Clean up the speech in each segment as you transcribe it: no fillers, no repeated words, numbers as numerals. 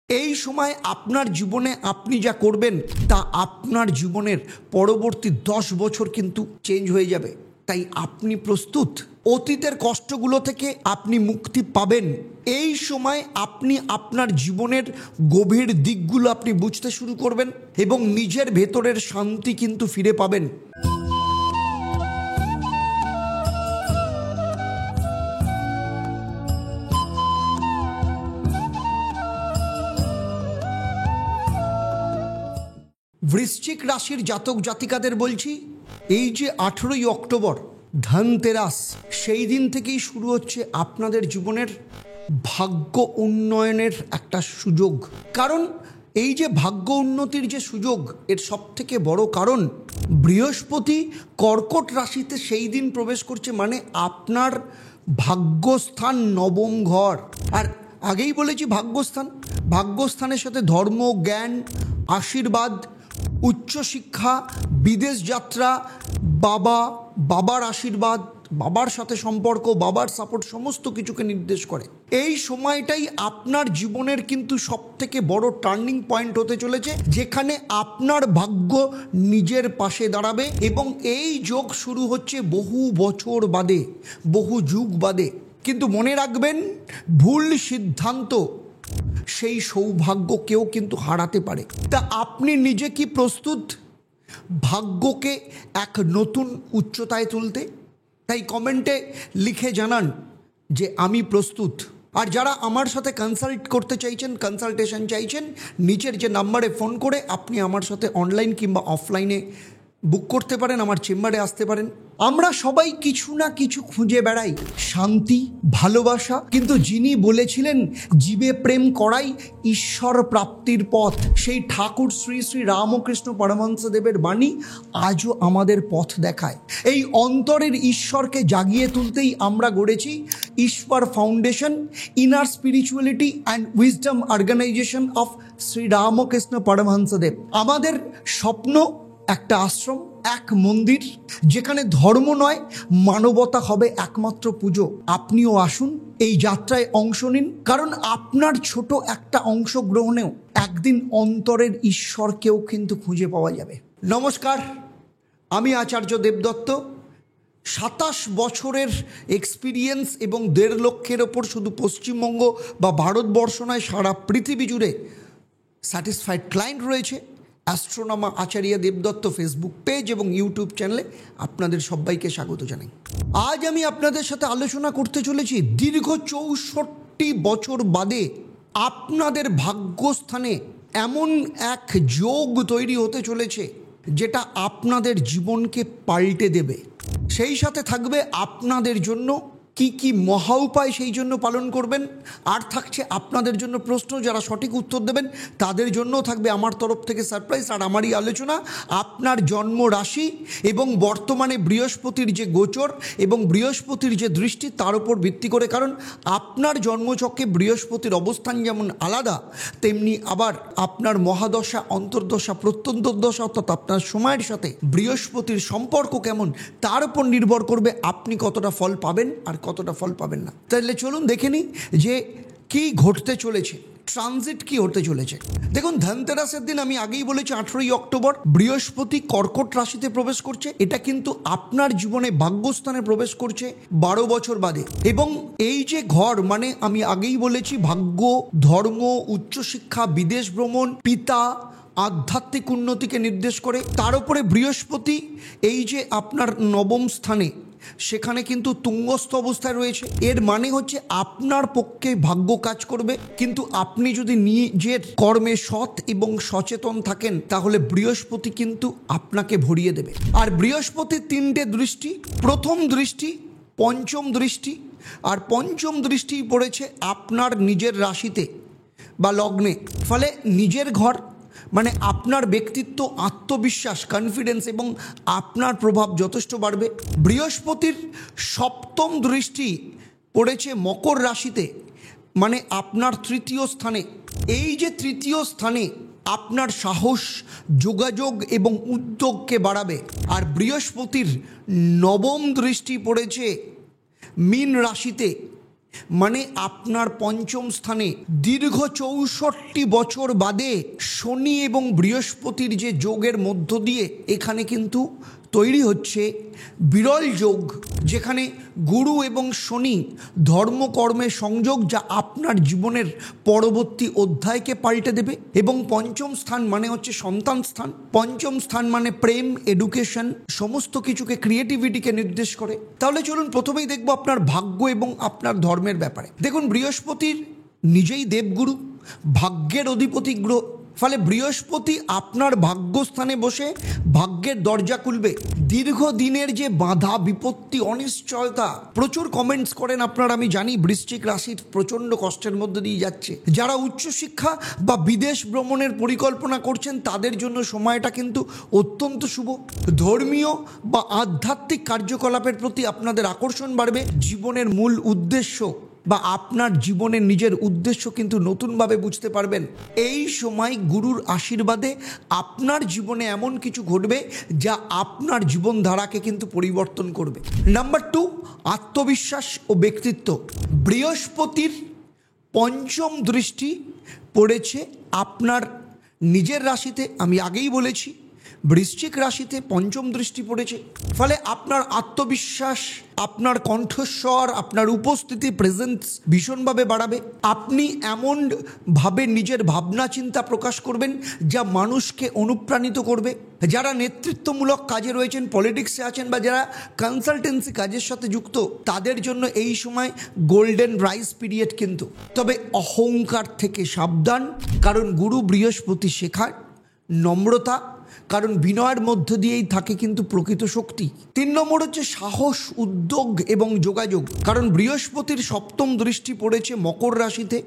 এই সময় আপনার জীবনে আপনি যা করবেন তা আপনার জীবনের পরবর্তী 10 বছর কিন্তু চেঞ্জ হয়ে যাবে। তাই আপনি প্রস্তুত? অতীতের কষ্টগুলো থেকে আপনি মুক্তি পাবেন। এই সময় আপনি আপনার জীবনের গভীর দিকগুলো আপনি বুঝতে শুরু করবেন এবং নিজের ভেতরের শান্তি কিন্তু ফিরে পাবেন। বৃশ্চিক রাশির জাতক জাতিকাদের বলছি, এই যে 18ই অক্টোবর ধনতেরাস, সেই দিন থেকেই শুরু হচ্ছে আপনাদের জীবনের ভাগ্য উন্নয়নের একটা সুযোগ। কারণ এই যে ভাগ্য উন্নতির যে সুযোগ, এর সব থেকে বড় কারণ বৃহস্পতি কর্কট রাশিতে সেই দিন প্রবেশ করছে, মানে আপনার ভাগ্যস্থান নবম ঘর। আর আগেই বলেছি ভাগ্যস্থানের সাথে ধর্ম, জ্ঞান, আশীর্বাদ, উচ্চশিক্ষা, বিদেশ যাত্রা, বাবার আশীর্বাদ, বাবার সাথে সম্পর্ক, বাবার সাপোর্ট সমস্ত কিছুকে নির্দেশ করে। এই সময়টাই আপনার জীবনের কিন্তু সব থেকে বড় টার্নিং পয়েন্ট হতে চলেছে, যেখানে আপনার ভাগ্য নিজের পাশে দাঁড়াবে। এবং এই যোগ শুরু হচ্ছে বহু বছর বাদে, বহু যুগ বাদে। কিন্তু মনে রাখবেন, ভুল সিদ্ধান্ত সেই সৌভাগ্যকেও কিন্তু হারাতে পারে। তা আপনি নিজে কি প্রস্তুত ভাগ্যকে এক নতুন উচ্চতায় তুলতে? তাই কমেন্টে লিখে জানান যে আমি প্রস্তুত। আর যারা আমার সাথে কনসাল্ট করতে চাইছেন, কনসালটেশন চাইছেন, নিচের যে নাম্বারে ফোন করে আপনি আমার সাথে অনলাইন কিংবা অফলাইনে বুক করতে পারেন, আমার চেম্বারে আসতে পারেন। আমরা সবাই কিছু না কিছু খুঁজে বেড়াই, শান্তি, ভালোবাসা, কিন্তু যিনি বলেছিলেন জীবে প্রেম করাই ঈশ্বর প্রাপ্তির পথ, সেই ঠাকুর শ্রী শ্রী রামকৃষ্ণ পরমহংসদেবের বাণী আজও আমাদের পথ দেখায়। এই অন্তরের ঈশ্বরকে জাগিয়ে তুলতেই আমরা গড়েছি Ishwar foundation, inner spirituality and wisdom organisation of Shri Ramakrishna Paramahansadev. আমাদের স্বপ্ন একটা আশ্রম, এক মন্দির, যেখানে ধর্ম নয় মানবতা হবে একমাত্র পুজো। আপনিও আসুন, এই যাত্রায় অংশ নিন, কারণ আপনার ছোট একটা অংশগ্রহণেও একদিন অন্তরের ঈশ্বরকেও কিন্তু খুঁজে পাওয়া যাবে। নমস্কার, আমি আচার্য দেবদত্ত। 27 বছরের এক্সপিরিয়েন্স এবং 1.5 লক্ষের ওপর শুধু পশ্চিমবঙ্গ বা ভারতবর্ষ নয়, সারা পৃথিবী জুড়ে স্যাটিসফাইড ক্লায়েন্ট রয়েছে। অ্যাস্ট্রোনমার আচার্য দেবদত্ত ফেসবুক পেজ এবং ইউটিউব চ্যানেলে আপনাদের সবাইকে স্বাগত জানাই। আজ আমি আপনাদের সাথে আলোচনা করতে চলেছি দীর্ঘ 64 বছর বাদে আপনাদের ভাগ্যস্থানে এমন এক যোগ তৈরি হতে চলেছে, যেটা আপনাদের জীবনকে পাল্টে দেবে। সেই সাথে থাকবে আপনাদের জন্য কি কি মহা উপায় সেই জন্য পালন করবেন, আর থাকছে আপনাদের জন্য প্রশ্ন। যারা সঠিক উত্তর দেবেন তাদের জন্যও থাকবে আমার তরফ থেকে সারপ্রাইজ। আর আমারই আলোচনা আপনার জন্ম রাশি এবং বর্তমানে বৃহস্পতির যে গোচর এবং বৃহস্পতির যে দৃষ্টি, তার উপর ভিত্তি করে। কারণ আপনার জন্মচক্রে বৃহস্পতির অবস্থান যেমন আলাদা, তেমনি আবার আপনার মহাদশা, অন্তর্দশা, প্রত্যন্তর্দশা, অর্থাৎ আপনার সময়ের সাথে বৃহস্পতির সম্পর্ক কেমন, তার উপর নির্ভর করবে আপনি কতটা ফল পাবেন আর কতটা ফল পাবেন না। তাহলে চলুন দেখে নিই যে কি ঘটতে চলেছে, ট্রানজিট কি হতে চলেছে। দেখুন, ধনতেরাসের দিন আমি আগেই বলেছি 18ই অক্টোবর বৃহস্পতি কর্কট রাশিতে প্রবেশ করছে। এটা কিন্তু আপনার জীবনে ভাগ্যস্থানে প্রবেশ করছে 12 বছর বাদে। এবং এই যে ঘর, মানে আমি আগেই বলেছি ভাগ্য, ধর্ম, উচ্চশিক্ষা, বিদেশ ভ্রমণ, পিতা, আধ্যাত্মিক উন্নতিকে নির্দেশ করে। তার উপরে বৃহস্পতি এই যে আপনার নবম স্থানে, সেখানে কিন্তু তুঙ্গস্থ অবস্থায় রয়েছে। এর মানে হচ্ছে আপনার পক্ষে ভাগ্য কাজ করবে, কিন্তু আপনি যদি নিজের কর্মে সৎ এবং সচেতন থাকেন, তাহলে বৃহস্পতি কিন্তু আপনাকে ভরিয়ে দেবে। আর বৃহস্পতির 3টে দৃষ্টি, প্রথম দৃষ্টি পঞ্চম দৃষ্টি, আর পঞ্চম দৃষ্টি পড়েছে আপনার নিজের রাশিতে বা লগ্নে। ফলে নিজের ঘর মানে আপনার ব্যক্তিত্ব, আত্মবিশ্বাস, কনফিডেন্স এবং আপনার প্রভাব যথেষ্ট বাড়বে। বৃহস্পতির 7ম দৃষ্টি পড়েছে মকর রাশিতে, মানে আপনার 3য় স্থানে। এই যে 3য় স্থানে আপনার সাহস, যোগাযোগ এবং উদ্যোগকে বাড়াবে। আর বৃহস্পতির 9ম দৃষ্টি পড়েছে মীন রাশিতে, মানে আপনার পঞ্চম স্থানে দীর্ঘ 64 বছর বাদে শনি এবং বৃহস্পতির যে যোগের মধ্য দিয়ে এখানে কিন্তু তৈরি হচ্ছে বিরল যোগ, যেখানে গুরু এবং শনি ধর্মকর্মের সংযোগ, যা আপনার জীবনের পরবর্তী অধ্যায়কে পাল্টে দেবে। এবং পঞ্চম স্থান মানে হচ্ছে সন্তান স্থান, পঞ্চম স্থান মানে প্রেম, এডুকেশন, সমস্ত কিছুকে, ক্রিয়েটিভিটিকে নির্দেশ করে। তাহলে চলুন প্রথমেই দেখব আপনার ভাগ্য এবং আপনার ধর্মের ব্যাপারে। দেখুন, বৃহস্পতির নিজেই দেবগুরু, ভাগ্যের অধিপতি গ্রহ, ফলে বৃহস্পতি আপনার ভাগ্যস্থানে বসে ভাগ্যের দরজা খুলবে। দীর্ঘদিনের যে বাধা, বিপত্তি, অনিশ্চয়তা, প্রচুর কমেন্টস করেন আপনারা, আমি জানি বৃশ্চিক রাশির প্রচণ্ড কষ্টের মধ্যে দিয়ে যাচ্ছে। যারা উচ্চশিক্ষা বা বিদেশ ভ্রমণের পরিকল্পনা করছেন তাদের জন্য সময়টা কিন্তু অত্যন্ত শুভ। ধর্মীয় বা আধ্যাত্মিক কার্যকলাপের প্রতি আপনাদের আকর্ষণ বাড়বে। জীবনের মূল উদ্দেশ্য বা আপনার জীবনের নিজের উদ্দেশ্য কিন্তু নতুনভাবে বুঝতে পারবেন। এই সময় গুরুর আশীর্বাদে আপনার জীবনে এমন কিছু ঘটবে যা আপনার জীবনধারাকে কিন্তু পরিবর্তন করবে। নাম্বার 2, আত্মবিশ্বাস ও ব্যক্তিত্ব। বৃহস্পতির পঞ্চম দৃষ্টি পড়েছে আপনার নিজের রাশিতে। আমি আগেই বলেছি বৃশ্চিক রাশিতে পঞ্চম দৃষ্টি পড়েছে, ফলে আপনার আত্মবিশ্বাস, আপনার কণ্ঠস্বর, আপনার উপস্থিতি, প্রেজেন্স ভীষণভাবে বাড়াবে। আপনি এমনভাবে নিজের ভাবনা চিন্তা প্রকাশ করবেন যা মানুষকে অনুপ্রাণিত করবে। যারা নেতৃত্বমূলক কাজে রয়েছেন, পলিটিক্সে আছেন বা যারা কনসালটেন্সি কাজের সাথে যুক্ত, তাদের জন্য এই সময় গোল্ডেন রাইস পিরিয়ড কিন্তু। তবে অহংকার থেকে সাবধান, কারণ গুরু বৃহস্পতি শেখায় নম্রতা, কারণ বিনয়ের মধ্য দিয়েই থাকে কিন্তু প্রকৃত শক্তি। 3 নম্বর হচ্ছে সাহস, উদ্যোগ এবং যোগাযোগ, কারণ বৃহস্পতির সপ্তম দৃষ্টি পড়েছে মকর রাশিতে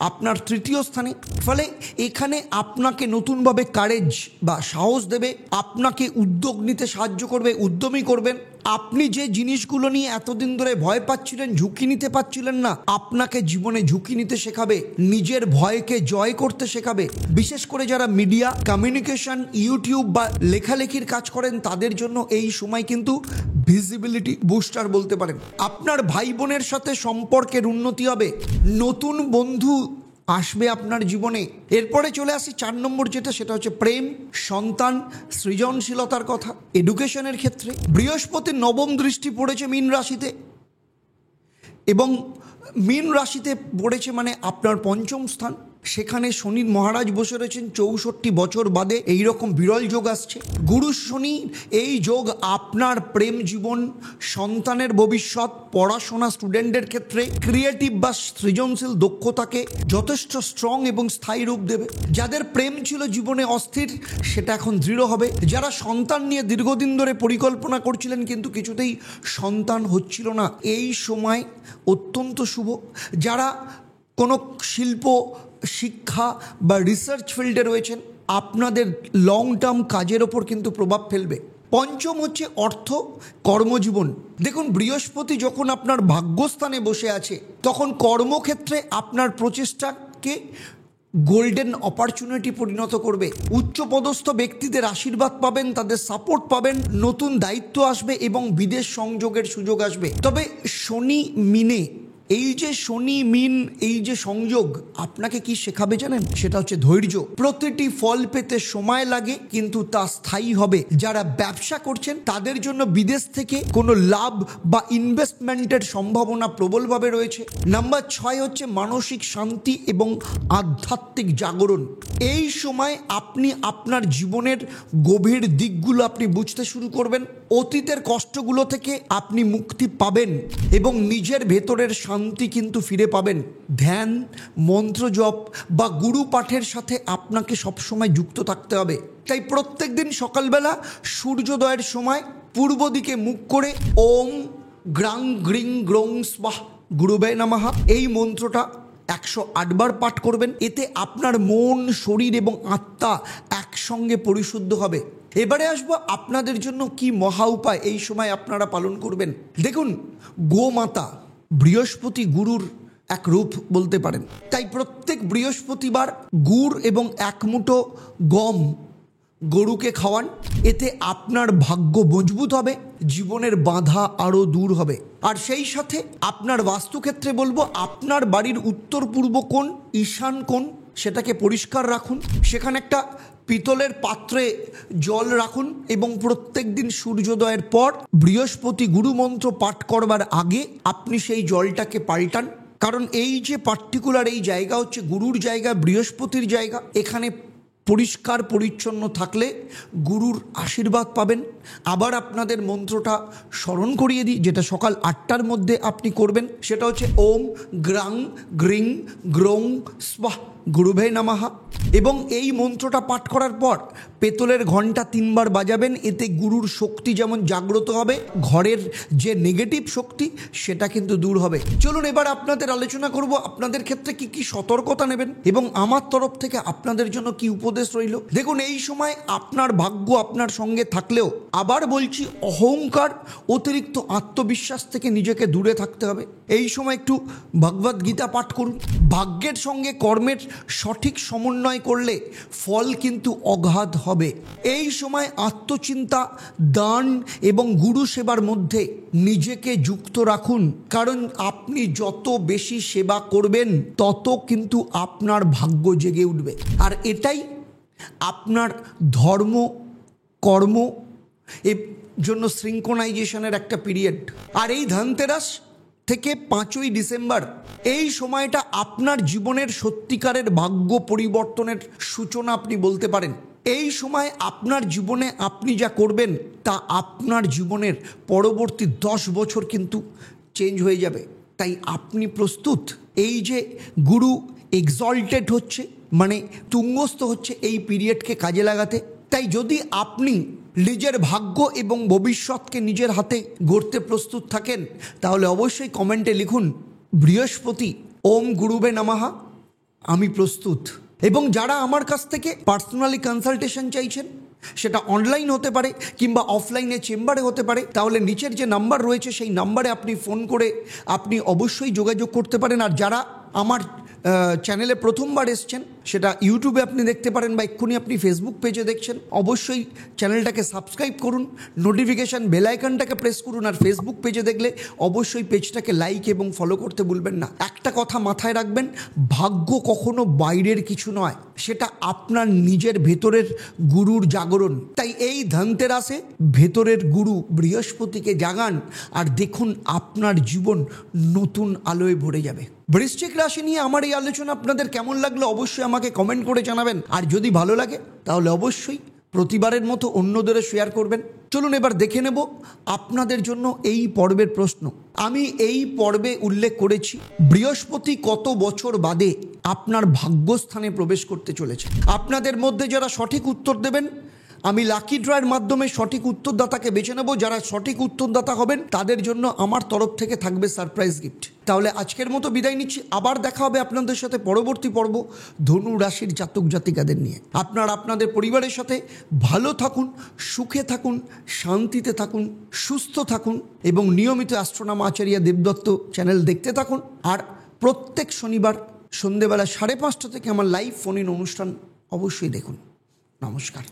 আপনার তৃতীয় স্থানে। ফলে এখানে আপনাকে নতুনভাবে কারেজ বা সাহস দেবে, আপনাকে উদ্যোগ নিতে সাহায্য করবে, উদ্যমী করবেন। আপনি যে জিনিসগুলো নিয়ে এতদিন ধরে ভয় পাচ্ছিলেন, ঝুঁকি নিতে পারছিলেন না, আপনাকে জীবনে ঝুঁকি নিতে শেখাবে, নিজের ভয়কে জয় করতে শেখাবে। বিশেষ করে যারা মিডিয়া, কমিউনিকেশন, ইউটিউব বা লেখালেখির কাজ করেন তাদের জন্য এই সময় কিন্তু ভিজিবিলিটি বুস্টার বলতে পারেন। আপনার ভাই বোনের সাথে সম্পর্কের উন্নতি হবে, নতুন বন্ধু আসবে আপনার জীবনে। এরপরে চলে আসি 4 নম্বর যেটা, সেটা হচ্ছে প্রেম, সন্তান, সৃজনশীলতার কথা। এডুকেশনের ক্ষেত্রে বৃহস্পতির নবম দৃষ্টি পড়েছে মীন রাশিতে, এবং মীন রাশিতে পড়েছে মানে আপনার পঞ্চম স্থান। সেখানে শনির মহারাজ বসে রয়েছেন 64 বছর বাদে। এইরকম বিরল যোগ আসছে গুরু শনি। এই যোগ আপনার প্রেম জীবন, সন্তানের ভবিষ্যৎ, পড়াশোনা, স্টুডেন্টদের ক্ষেত্রে ক্রিয়েটিভ বা সৃজনশীল দক্ষতাকে যথেষ্ট স্ট্রং এবং স্থায়ী রূপ দেবে। যাদের প্রেম ছিল জীবনে অস্থির, সেটা এখন দৃঢ় হবে। যারা সন্তান নিয়ে দীর্ঘদিন ধরে পরিকল্পনা করছিলেন কিন্তু কিছুতেই সন্তান হচ্ছিল না, এই সময় অত্যন্ত শুভ। যারা কোনো শিল্প, শিক্ষা বা রিসার্চ ফিল্ডে রয়েছেন, আপনাদের লং টার্ম কাজের ওপর কিন্তু প্রভাব ফেলবে। পঞ্চম হচ্ছে অর্থ, কর্মজীবন। দেখুন, বৃহস্পতি যখন আপনার ভাগ্যস্থানে বসে আছে তখন কর্মক্ষেত্রে আপনার প্রচেষ্টাকে গোল্ডেন অপরচুনিটি পরিণত করবে। উচ্চপদস্থ ব্যক্তিদের আশীর্বাদ পাবেন, তাদের সাপোর্ট পাবেন, নতুন দায়িত্ব আসবে এবং বিদেশ সংযোগের সুযোগ আসবে। তবে শনি মিনে, এই যে শনি মিন, এই যে সংযোগ আপনাকে কি শেখাবে জানেন? সেটা হচ্ছে ধৈর্য। প্রতিটি ফল পেতে সময় লাগে, কিন্তু তা স্থায়ী হবে। যারা ব্যবসা করছেন তাদের জন্য বিদেশ থেকে কোনো লাভ বা ইনভেস্টমেন্টের সম্ভাবনা প্রবলভাবে রয়েছে। নাম্বার 6 হচ্ছে মানসিক শান্তি এবং আধ্যাত্মিক জাগরণ। এই সময় আপনি আপনার জীবনের গভীর দিকগুলো আপনি বুঝতে শুরু করবেন, অতীতের কষ্টগুলো থেকে আপনি মুক্তি পাবেন এবং নিজের ভেতরের শান্তি কিন্তু ফিরে পাবেন। ধ্যান, মন্ত্র জপ বা গুরু পাঠের সাথে আপনাকে সবসময় যুক্ত থাকতে হবে। তাই প্রত্যেক দিন সকালবেলা সূর্যোদয়ের সময় পূর্ব দিকে মুখ করে ওম গ্রাং গ্রিং গ্রং স্বাহ গুরুবে নমঃ এই মন্ত্রটা 108 বার পাঠ করবেন। এতে আপনার মন, শরীর এবং আত্মা একসঙ্গে পরিশুদ্ধ হবে। এবারে আসবো আপনাদের জন্য কি মহা উপায় এই সময় আপনারা পালন করবেন। দেখুন, গোমাতা বৃহস্পতি গুরুর এক রূপ বলতে পারেন। তাই প্রত্যেক বৃহস্পতিবার গুড় এবং 1 মুঠো গম গরুকে খাওয়ান। এতে আপনার ভাগ্য মজবুত হবে, জীবনের বাধা আরও দূর হবে। আর সেই সাথে আপনার বাস্তুক্ষেত্রে বলবো আপনার বাড়ির উত্তর পূর্ব কোণ, ঈশান কোণ সেটাকে পরিষ্কার রাখুন। সেখানে একটা পিতলের পাত্রে জল রাখুন এবং প্রত্যেক দিন সূর্যোদয়ের পর বৃহস্পতি গুরু মন্ত্র পাঠ করবার আগে আপনি সেই জলটাকে পাল্টান। কারণ এই যে পার্টিকুলার এই জায়গা হচ্ছে গুরুর জায়গা, বৃহস্পতির জায়গা। এখানে পরিষ্কার পরিচ্ছন্ন থাকলে গুরুর আশীর্বাদ পাবেন। আবার আপনাদের মন্ত্রটা স্মরণ করিয়ে দিই, যেটা সকাল 8টার মধ্যে আপনি করবেন। সেটা হচ্ছে ওম গ্রাং গ্রিং গ্রৌং স্বাহ গুরুভে নমঃ। এবং এই মন্ত্রটা পাঠ করার পর পেতলের ঘণ্টা 3 বার বাজাবেন। এতে গুরুর শক্তি যেমন জাগ্রত হবে, ঘরের যে নেগেটিভ শক্তি সেটা কিন্তু দূর হবে। চলুন এবার আপনাদের আলোচনা করব আপনাদের ক্ষেত্রে কি কি সতর্কতা নেবেন এবং আমার তরফ থেকে আপনাদের জন্য কি উপদেশ রইল। দেখুন, এই সময় আপনার ভাগ্য আপনার সঙ্গে থাকলেও আবার বলছি অহংকার, অতিরিক্ত আত্মবিশ্বাস থেকে নিজেকে দূরে থাকতে হবে। এই সময় একটু ভগবদ গীতা পাঠ করুন। ভাগ্যের সঙ্গে কর্মের সঠিক সমন্বয় করলে ফল কিন্তু অগাধ হবে। এই সময় আত্মচিন্তা, দান এবং গুরু সেবার মধ্যে নিজেকে যুক্ত রাখুন। কারণ আপনি যত বেশি সেবা করবেন তত কিন্তু আপনার ভাগ্য জেগে উঠবে। আর এটাই আপনার ধর্ম কর্ম এর জন্য সিঙ্ক্রোনাইজেশনের একটা পিরিয়ড। আর এই ধনতেরাস থেকে 5ই ডিসেম্বর এই সময়টা আপনার জীবনের সত্যিকারের ভাগ্য পরিবর্তনের সূচনা আপনি বলতে পারেন। এই সময় আপনার জীবনে আপনি যা করবেন তা আপনার জীবনের পরবর্তী 10 বছর কিন্তু চেঞ্জ হয়ে যাবে। তাই আপনি প্রস্তুত? এই যে গুরু এক্সল্টেড হচ্ছে, মানে তুঙ্গস্থ হচ্ছে এই পিরিয়ডকে কাজে লাগাতে। তাই যদি আপনি নিজের ভাগ্য এবং ভবিষ্যৎকে নিজের হাতে গড়তে প্রস্তুত থাকেন তাহলে অবশ্যই কমেন্টে লিখুন বৃহস্পতি ওম গুরুবে নমঃ, আমি প্রস্তুত। এবং যারা আমার কাছ থেকে পার্সোনালি কনসালটেশন চাইছেন, সেটা অনলাইন হতে পারে কিংবা অফলাইনে চেম্বারে হতে পারে, তাহলে নিচের যে নাম্বার রয়েছে সেই নাম্বারে আপনি ফোন করে আপনি অবশ্যই যোগাযোগ করতে পারেন। আর যারা আমার চ্যানেলে প্রথমবার এসছেন, সেটা ইউটিউবে আপনি দেখতে পারেন বা এক্ষুনি আপনি ফেসবুক পেজে দেখছেন, অবশ্যই চ্যানেলটাকে সাবস্ক্রাইব করুন, নোটিফিকেশান বেল আইকনটাকে প্রেস করুন। আর ফেসবুক পেজে দেখলে অবশ্যই পেজটাকে লাইক এবং ফলো করতে ভুলবেন না। একটা কথা মাথায় রাখবেন, ভাগ্য কখনো বাইরের কিছু নয়, সেটা আপনার নিজের ভেতরের গুরুর জাগরণ। তাই এই ধনতেরাসে ভেতরের গুরু বৃহস্পতিকে জাগান আর দেখুন আপনার জীবন নতুন আলোয় ভরে যাবে। বৃশ্চিক রাশি নিয়ে আমার এই আলোচনা আপনাদের কেমন লাগলো অবশ্যই আমাকে কমেন্ট করে জানাবেন। আর যদি ভালো লাগে তাহলে অবশ্যই প্রতিবারের মতো অন্যদেরও শেয়ার করবেন। চলুন এবার দেখে নেব আপনাদের জন্য এই পর্বের প্রশ্ন। আমি এই পর্বে উল্লেখ করেছি বৃহস্পতি কত বছর বাদে আপনার ভাগ্যস্থানে প্রবেশ করতে চলেছে। আপনাদের মধ্যে যারা সঠিক উত্তর দেবেন আমি লাকি ড্রয়ের মাধ্যমে সঠিক উত্তরদাতাকে বেছে নেব। যারা সঠিক উত্তরদাতা হবেন তাদের জন্য আমার তরফ থেকে থাকবে সারপ্রাইজ গিফট। তাহলে আজকের মতো বিদায় নিচ্ছি। আবার দেখা হবে আপনাদের সাথে পরবর্তী পর্ব ধনু রাশির জাতক জাতিকাদের নিয়ে। আপনারা আপনাদের পরিবারের সাথে ভালো থাকুন, সুখে থাকুন, শান্তিতে থাকুন, সুস্থ থাকুন এবং নিয়মিত অ্যাস্ট্রোনমার আচার্য দেবদত্ত চ্যানেল দেখতে থাকুন। আর প্রত্যেক শনিবার সন্ধেবেলা 5:30 থেকে আমার লাইভ ফোন ইন অনুষ্ঠান অবশ্যই দেখুন। নমস্কার।